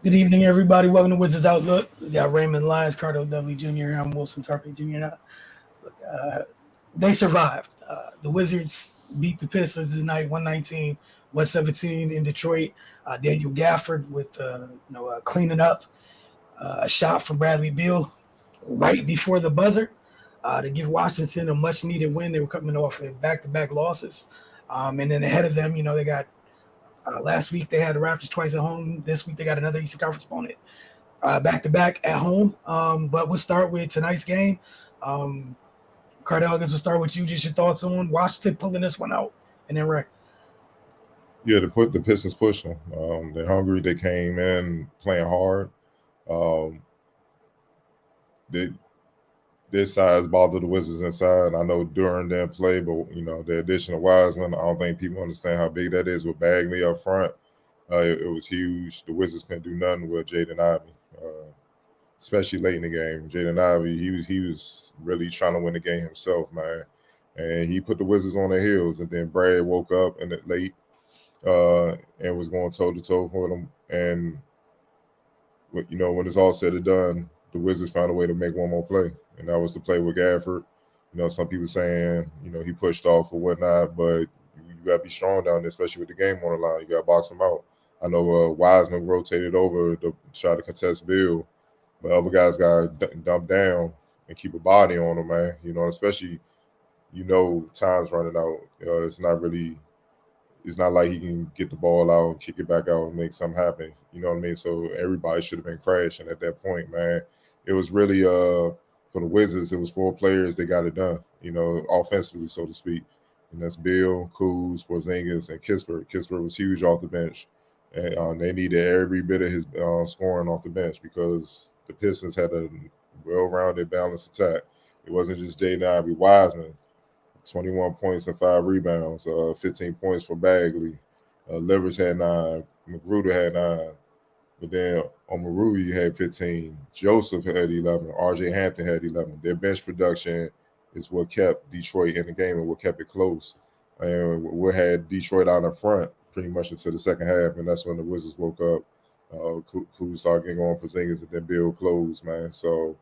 Good evening, everybody. Welcome to Wizards Outlook. We got Raymond Lyons, Cardo Dudley Jr., I'm Wilson Tarpley Jr. Uh, they survived. The Wizards beat the Pistons tonight, 119-117 in Detroit. Daniel Gafford with cleaning up a shot from Bradley Beal right before the buzzer to give Washington a much-needed win. They were coming off of back-to-back losses. And then ahead of them, they got last week they had the Raptors twice at home. This week they got another Eastern Conference opponent back-to-back at home. But we'll start with tonight's game. Cardell, I guess we'll start with you. Just your thoughts on Washington pulling this one out, and then Ray. Yeah, the Pistons pushed them. They're hungry. They came in playing hard. Their size bothered the Wizards inside. I know during their play, but the addition of Wiseman, I don't think people understand how big that is with Bagley up front. It was huge. The Wizards couldn't do nothing with Jaden Ivey, especially late in the game. Jaden Ivey, he was really trying to win the game himself, man, and he put the Wizards on their heels. And then Brad woke up in it late and was going toe to toe for them. And when it's all said and done, the Wizards found a way to make one more play, and that was the play with Gafford. Some people saying, he pushed off or whatnot, but you got to be strong down there, especially with the game on the line. You got to box them out. I know Wiseman rotated over to try to contest Bill, but other guys got to dump down and keep a body on them, man. Especially, time's running out. It's not like he can get the ball out and kick it back out and make something happen. You know what I mean? So everybody should have been crashing at that point, man. It was really for the Wizards, it was 4 players that got it done, offensively, so to speak. And that's Bill, Kuz, Porzingis, and Kispert. Kispert was huge off the bench. And they needed every bit of his scoring off the bench because the Pistons had a well-rounded, balanced attack. It wasn't just Jaden Ivey. Wiseman, 21 points and 5 rebounds, 15 points for Bagley. Livers had 9. Magruder had 9. But then Omaru, you had 15. Joseph had 11. RJ Hampton had 11. Their bench production is what kept Detroit in the game and what kept it close. And what had Detroit out in front pretty much until the second half, and that's when the Wizards woke up. Kuz started getting on for Zingers, and then Bill closed, man. So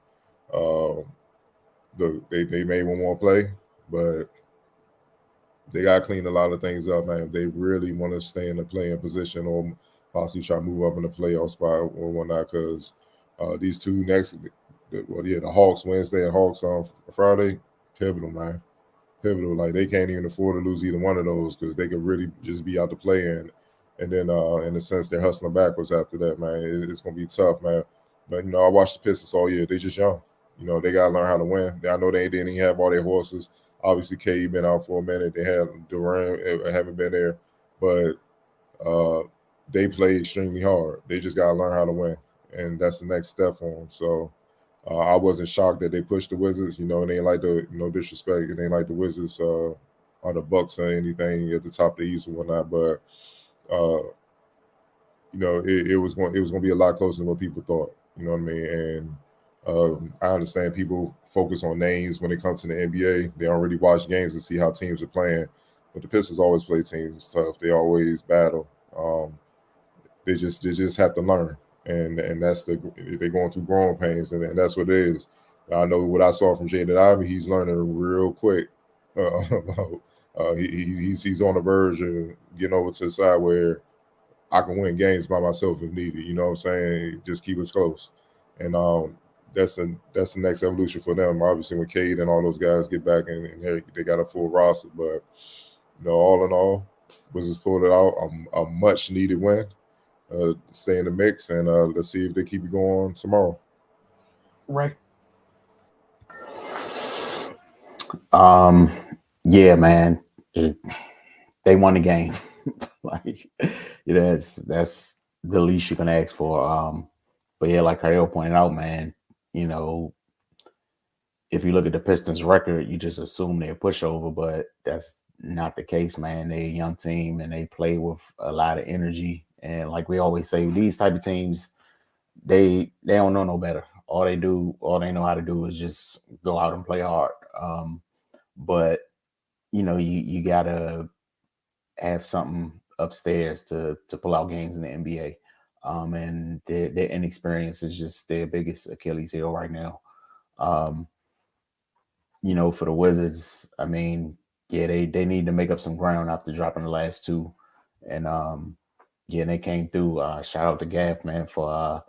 they made one more play, but they got to clean a lot of things up, man. If they really want to stay in the playing position or possibly try to move up in the playoff spot or whatnot, because these two next, the Hawks Wednesday and Hawks on Friday, pivotal, man. Pivotal. Like, they can't even afford to lose either one of those because they could really just be out to play in. And then, in a sense, they're hustling backwards after that, man. It's going to be tough, man. But, I watched the Pistons all year. They just young. They got to learn how to win. I know they didn't even have all their horses. Obviously, KD been out for a minute. They had Durant haven't been there. But they play extremely hard. They just got to learn how to win. And that's the next step for them. So I wasn't shocked that they pushed the Wizards. It ain't like no disrespect. It ain't like the Wizards or the Bucks or anything at the top of the East or whatnot. But it was going to be a lot closer than what people thought. You know what I mean? And I understand people focus on names when it comes to the NBA. They don't really watch games and see how teams are playing. But the Pistons always play teams tough. They always battle. They just have to learn. And that's they're going through growing pains, and that's what it is. I know what I saw from Jaden Ivey. He's learning real quick. He's on the verge of getting over to the side where I can win games by myself if needed. You know what I'm saying? Just keep us close, and that's the next evolution for them. Obviously, when Cade and all those guys get back and they got a full roster, but all in all, Wizards pulled it out a much needed win. Stay in the mix, and let's see if they keep it going tomorrow. Right. Yeah, man. They won the game. That's the least you can ask for. But yeah, like Ariel pointed out, man, if you look at the Pistons record, you just assume they're a pushover, but that's not the case, man. They're a young team and they play with a lot of energy. And like we always say, these type of teams, they don't know no better. All they know how to do is just go out and play hard. But you gotta have something upstairs to pull out games in the NBA. and their inexperience is just their biggest Achilles heel right now. For the Wizards, I mean, yeah, they need to make up some ground after dropping the last two, and they came through. Shout out to Gaff, man, for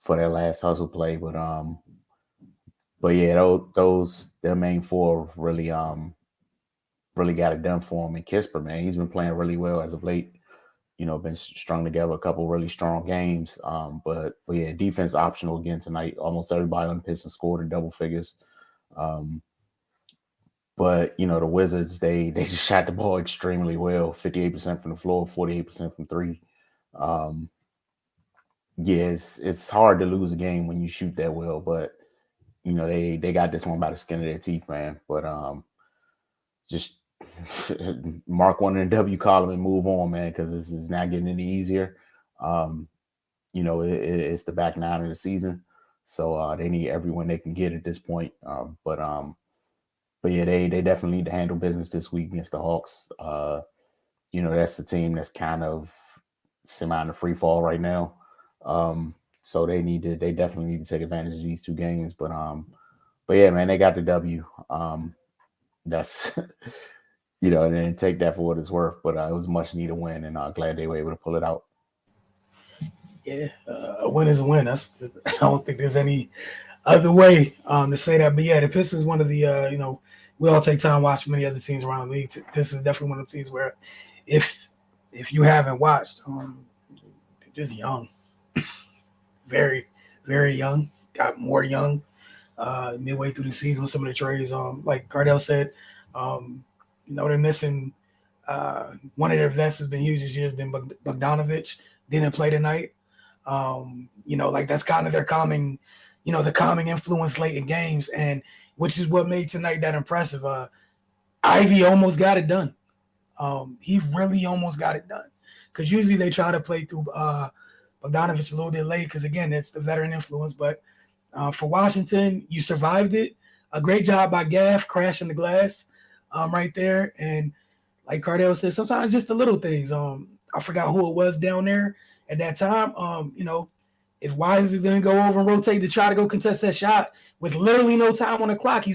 their last hustle play, but yeah, those their main four really got it done for him. And Kisper, man, he's been playing really well as of late. Been strung together a couple really strong games. But yeah, defense optional again tonight. Almost everybody on the Pistons scored in double figures. But the Wizards, they just shot the ball extremely well. 58% from the floor, 48% from three. It's hard to lose a game when you shoot that well, but they got this one by the skin of their teeth, man. But just mark one in the W column and move on, man, because this is not getting any easier. It's the back nine of the season, so they need every win they can get at this point. But yeah, they definitely need to handle business this week against the Hawks. That's the team that's kind of semi in the free fall right now. So they definitely need to take advantage of these two games. But yeah, man, they got the W. That's and then take that for what it's worth. But it was a much needed win, and glad they were able to pull it out. Yeah, a win is a win. I don't think there's any other way to say that. But yeah, the Pistons, one of the we all take time watching many other teams around the league. Pistons definitely one of the teams where if you haven't watched, they're just young, very, very young. Got more young midway through the season with some of the trades. Like Cardell said, they're missing. One of their vets has been huge this year. Has been Bogdanovich. Didn't play tonight. Like that's kind of their calming, the calming influence late in games, and which is what made tonight that impressive. Ivy almost got it done. He really almost got it done, because usually they try to play through Bogdanovich a little bit late, because again, it's the veteran influence. But for Washington, you survived it. A great job by Gaff crashing the glass right there. And like Cardell said, sometimes just the little things. I forgot who it was down there at that time. If Wise is going to go over and rotate to try to go contest that shot with literally no time on the clock, I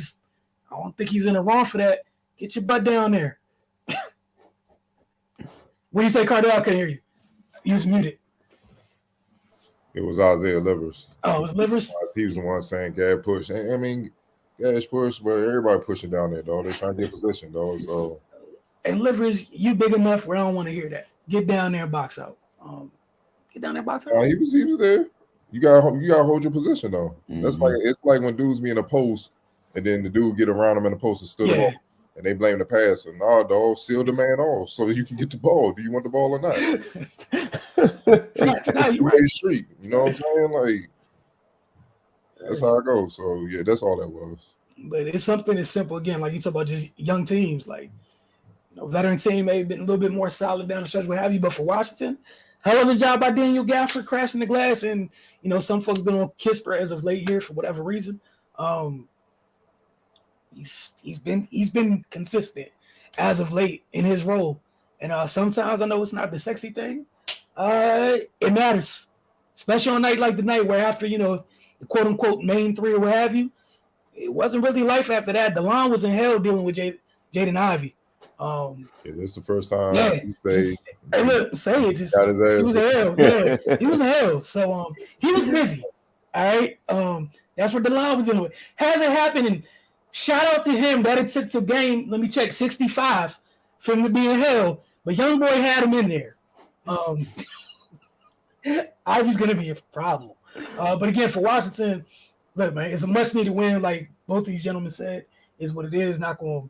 don't think he's in the wrong for that. Get your butt down there. What do you say, Cardell? I couldn't hear you. You was muted. It was Isaiah Livers. Oh, it was Livers? He was the one saying Gad push. I mean, Gad's push, but everybody pushing down there, though. They're trying to get position, though. So, hey, Livers, you big enough where I don't want to hear that. Get down there and box out. Get down there and box out. He was there. You gotta hold your position, though. Mm-hmm. That's it's like when dudes be in a post and then the dude get around him in the post and stood him up, and they blame the passer. Nah, dog, seal the man off so you can get the ball. Do you want the ball or not? You're right. Street, you know what I'm saying? Like, that's how it goes. So yeah, that's all that was. But it's something as simple, again, like you talk about just young teams, like veteran team may have been a little bit more solid down the stretch, what have you. But for Washington, hell of a job by Daniel Gafford crashing the glass. And some folks been on Kisper as of late here for whatever reason. He's been consistent as of late in his role. And sometimes I know it's not the sexy thing. It matters, especially on a night like tonight, where after the quote unquote main three or what have you, it wasn't really life after that. The line was in hell dealing with Jaden Ivey. This is the first time you say, hey, look, say it. Just he was in hell. Yeah, he was in hell. So he was busy. All right. That's what the line was dealing with. Hasn't happened. And shout out to him that it took the game. Let me check 65 for him to be in hell. But young boy had him in there. Ivy's gonna be a problem. But again, for Washington, look, man, it's a much needed win. Like both these gentlemen said, is what it is. Not going,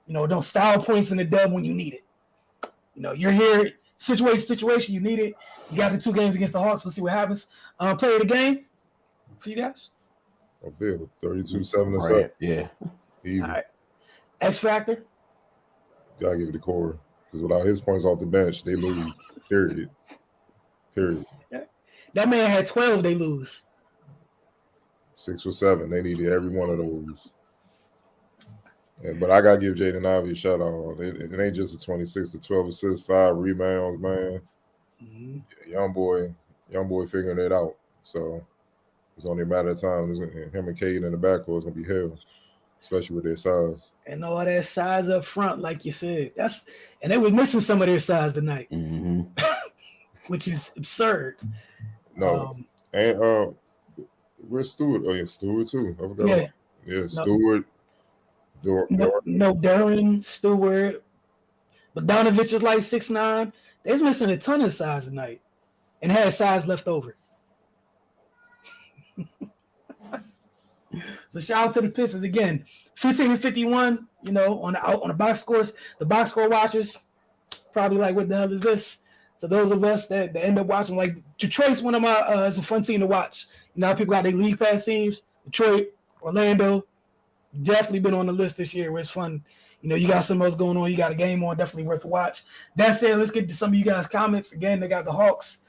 don't style points in the dub when you need it. You're here, situation, you need it. You got the 2 games against the Hawks. We'll see what happens. Play of the game for you guys. Bill, 32-7-7. Yeah. Easy. All right. X Factor. Gotta give it to Corey, because without his points off the bench, they lose. Period. Yeah. That man had 12. They lose. 6 or 7. They needed every one of those. Yeah, but I gotta give Jaden Ivey a shout out. It ain't just a 26 to 12 assists, 5 rebounds, man. Mm-hmm. Yeah, young boy, young boy figuring it out. So it's only a matter of time. Him and Cade in the backcourt is gonna be hell, especially with their size. And all that size up front, like you said, and they were missing some of their size tonight, which is absurd. No, and where's Stewart? Oh yeah, Stewart too. I forgot. Yeah, yeah, Stewart. No, Duran, Stewart, Bogdanovich is like 6'9". They was missing a ton of size tonight, and had size left over. So shout out to the Pistons again, 15-51. You know, on the box scores, the box score watchers probably like, what the hell is this? To those of us that end up watching, like Detroit's one of my it's a fun team to watch. You know, people got their league pass teams. Detroit, Orlando, definitely been on the list this year where it's fun. You know, you got something else going on. You got a game on, definitely worth a watch. That said, let's get to some of you guys' comments. Again, they got the Hawks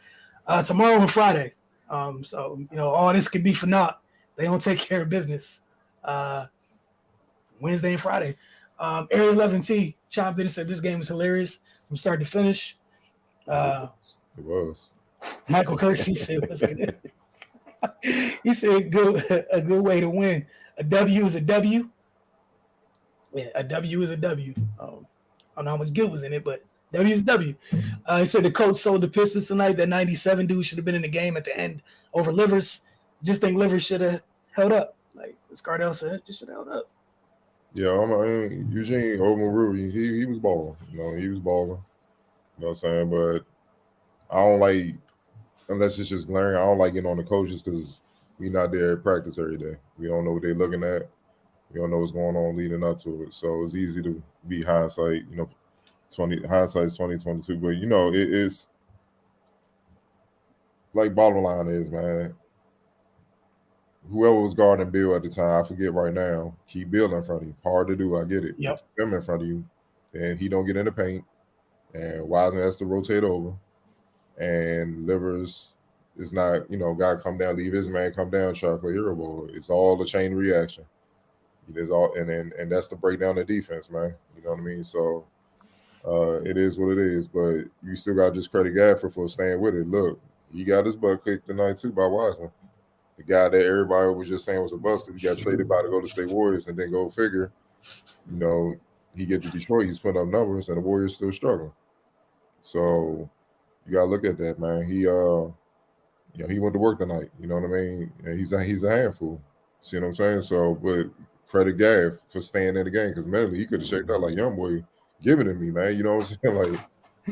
tomorrow and Friday. So, you know, all this could be for naught. They don't take care of business Wednesday and Friday. Area 11T chimed in and said this game was hilarious from start to finish. It was. Michael Kersey said, he said a good way to win. A W is a W. Yeah, a W is a W. I don't know how much good was in it, but W is a W. He said the coach sold the Pistons tonight. That 97 dude should have been in the game at the end over Livers. Just think Livers should have held up. Like as Cardell said, just should have held up. Yeah, Eugene Omaru, he was balling. You know, he was balling. You know what I'm saying? But I don't like, unless it's just glaring, I don't like getting on the coaches because we not there at practice every day. We don't know what they're looking at. We don't know what's going on leading up to it. So it's easy to be hindsight, you know, hindsight is 2022. But you know, it's like bottom line is, man, whoever was guarding Bill at the time, I forget right now, keep Bill in front of you. Hard to do, I get it. Yep. Keep him in front of you, and he don't get in the paint. And Wiseman has to rotate over. And Livers is not, you know, got to come down, leave his man, come down, try to play hero ball. It's all a chain reaction. It is all, and that's the breakdown of defense, man. You know what I mean? So it is what it is. But you still got to just credit Gafford for staying with it. Look, he got his butt kicked tonight too by Wiseman. The guy that everybody was just saying was a bust because he got traded by the Golden State Warriors, and then go figure, you know, he get to Detroit, he's putting up numbers, and the Warriors still struggling. So you gotta look at that, man. He you know, he went to work tonight. You know what I mean? And he's a handful. See what I'm saying? So, but credit Gav for staying in the game because mentally he could have checked out like young boy giving it me, man. You know what I'm saying? Like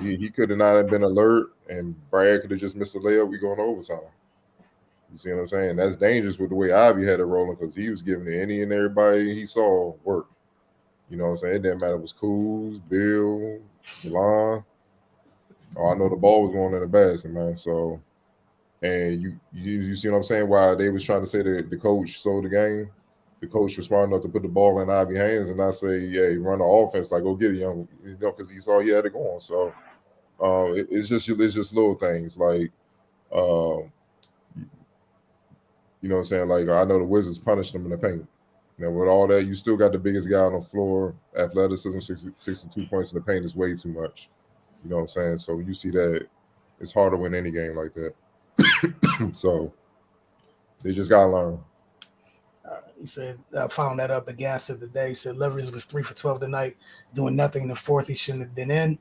he could have not have been alert, and Brad could have just missed a layup. We going to overtime. You see what I'm saying? That's dangerous with the way Ivy had it rolling because he was giving it any and everybody he saw work. You know what I'm saying? It didn't matter if it was Kuz, Bill, Milan. Oh, I know the ball was going in the basket, man. So, and you see what I'm saying? Why they was trying to say that the coach sold the game. The coach was smart enough to put the ball in Ivy's hands and not say, "Yeah, run the offense, like go get it, young," you know, because he saw he had it going. So, it's just little things like, you know what I'm saying? Like I know the Wizards punished them in the paint. Now with all that, you still got the biggest guy on the floor. Athleticism, 62 points in the paint is way too much. You know what I'm saying? So you see that it's hard to win any game like that. So they just gotta learn. He said, I found that up. The gas of the day. He said Livers was 3 for 12 tonight, doing nothing in the fourth. He shouldn't have been in.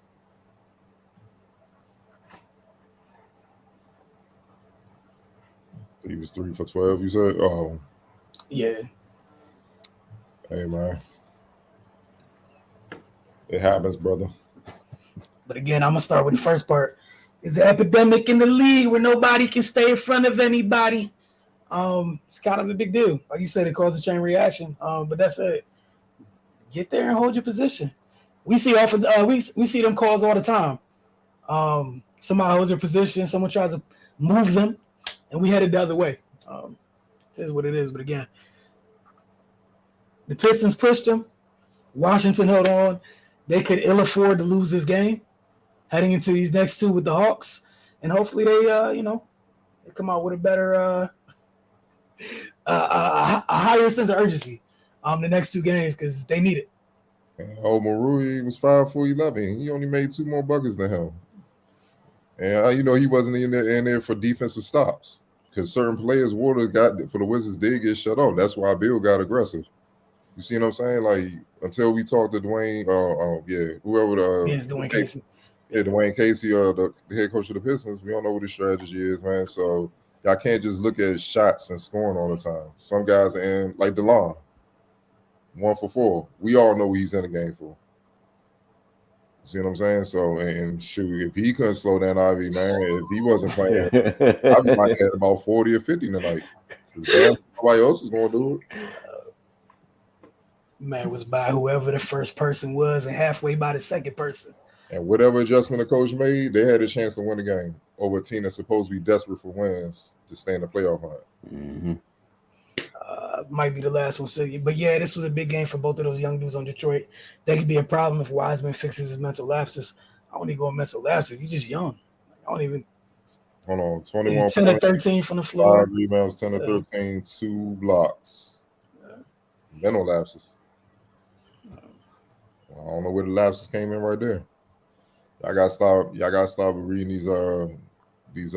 He was 3 for 12, you said? Oh. Yeah. Hey, man. It happens, brother. But again, I'm going to start with the first part. It's an epidemic in the league where nobody can stay in front of anybody. It's kind of a big deal. Like you said, it caused a chain reaction. But that's it. Get there and hold your position. We see we see them calls all the time. Somebody holds their position, someone tries to move them, and we headed the other way. It is what it is. But again, the Pistons pushed them. Washington held on. They could ill afford to lose this game heading into these next two with the Hawks. And hopefully they, they come out with a better, a higher sense of urgency the next two games because they need it. Marui was 5 for 11. He only made 2 more buckets than him. And you know, he wasn't in there for defensive stops because certain players would have got for the Wizards did get shut off. That's why Bill got aggressive. You see what I'm saying? Like until we talked to Dwayne, whoever Yes, Dwayne Casey. Yeah, Dwayne Casey, the head coach of the Pistons. We don't know what his strategy is, man. So y'all can't just look at shots and scoring all the time. Some guys are in like DeLon, 1 for 4. We all know what he's in the game for. You see what I'm saying? So and shoot, if he couldn't slow down Ivy, man, if he wasn't playing, Ivy might have about 40 or 50 tonight. Damn, nobody else is gonna do it. Man was by whoever the first person was and halfway by the second person. And whatever adjustment the coach made, they had a chance to win the game over a team that's supposed to be desperate for wins to stay in the playoff hunt. Mm-hmm. Might be the last one. So, but yeah, this was a big game for both of those young dudes on Detroit. That could be a problem if Wiseman fixes his mental lapses. I don't even go on mental lapses. He's just young. I don't even. Hold on, 21 10 to 13 from the floor. 5 rebounds, 10 to 13, 2 blocks. Mental lapses. I don't know where the lapses came in right there. Y'all gotta stop reading these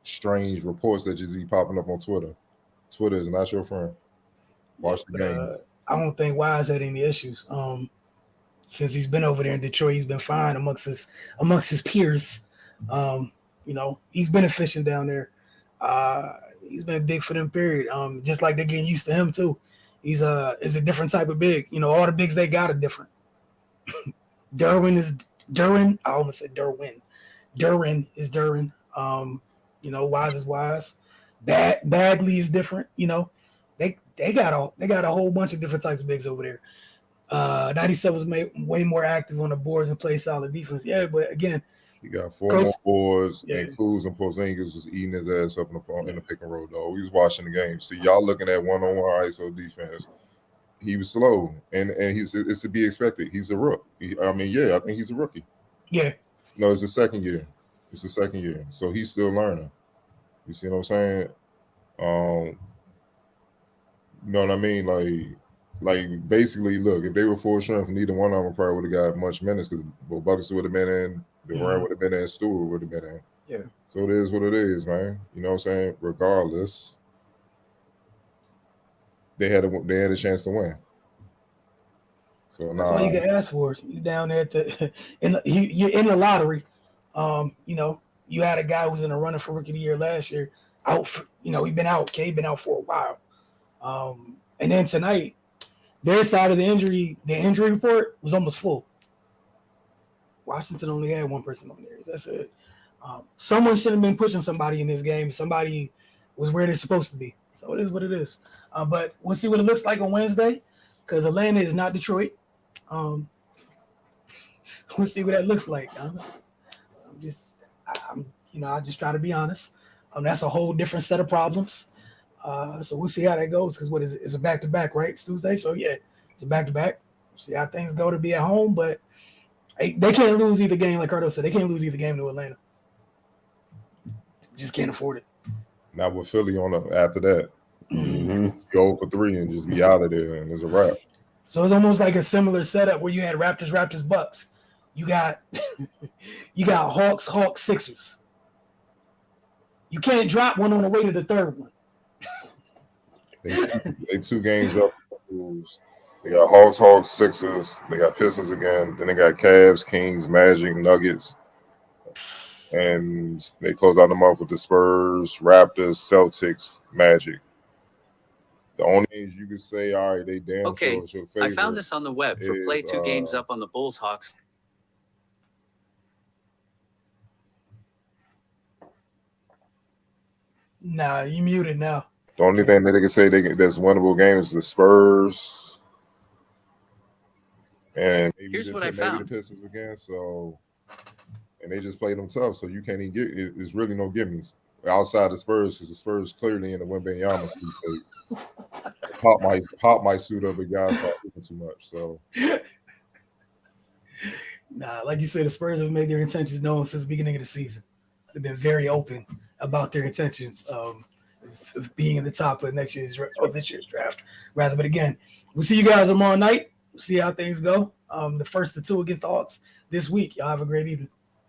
strange reports that just be popping up on Twitter. Twitter is not your friend. Watch the game. I don't think Wise had any issues. Since he's been over there in Detroit, he's been fine amongst his peers. You know, he's been efficient down there. He's been big for them, period. Just like they're getting used to him too. He's a different type of big. You know, all the bigs they got are different. Durin. I almost said Derwin. Durin is Durin. You know, Wise is Wise. Bagley is different. You know, they got a whole bunch of different types of bigs over there. 97 was way more active on the boards and play solid defense. Yeah, but again, he got 4 more boards, and Kuz and Porzingis was eating his ass up in the pick and roll, though. We was watching the game. See, y'all looking at one-on-one ISO defense. He was slow, and it's to be expected. He's a rookie. I think he's a rookie. Yeah. No, it's the second year. So he's still learning. You see what I'm saying? You know what I mean? Like basically, look, if they were full strength, neither one of them probably would have got much minutes because Buckets would have been in, Durant would have been in, Stewart would have been in. Yeah. So it is what it is, man. You know what I'm saying? Regardless, they had a chance to win. So that's all you can ask for. You down there you're in the lottery. You know, you had a guy who was in the running for Rookie of the Year last year. He'd been out. He'd been out for a while. And then tonight, their side of the injury report was almost full. Washington only had one person on there. That's it. Someone should have been pushing somebody in this game. Somebody was where they're supposed to be. So it is what it is. But we'll see what it looks like on Wednesday because Atlanta is not Detroit. We'll see what that looks like. I just try to be honest. That's a whole different set of problems. So we'll see how that goes because what is it? It's a back-to-back, right? It's Tuesday. So, yeah, it's a back-to-back. See how things go to be at home. But they can't lose either game, like Cardo said. They can't lose either game to Atlanta. Just can't afford it. Not with Philly after that. Mm-hmm. Go for 3 and just be out of there, and it's a wrap. So it's almost like a similar setup where you had Raptors, Bucks. You got Hawks, Sixers. You can't drop one on the way to the third one. They 2 games up. They got Hawks, Sixers. They got Pistons again. Then they got Cavs, Kings, Magic, Nuggets. And they close out the month with the Spurs, Raptors, Celtics, Magic. The only things you could say, all right, they damn okay. sure your favorite. I found this on the web for play 2 games up on the Bulls Hawks. Nah, you muted now. The only thing that they can say that's winnable game is the Spurs. And here's what I found. The Pistons again, so and they just played them tough, so you can't even get it. It's really no gimmies outside the Spurs because the Spurs clearly in the Wembanyama suit. Pop my suit up, but guys start looking too much. So, nah, like you said, the Spurs have made their intentions known since the beginning of the season. They've been very open about their intentions of being in the top of this year's draft, rather. But again, we'll see you guys tomorrow night. We'll see how things go. The first of 2 against the Hawks this week. Y'all have a great evening.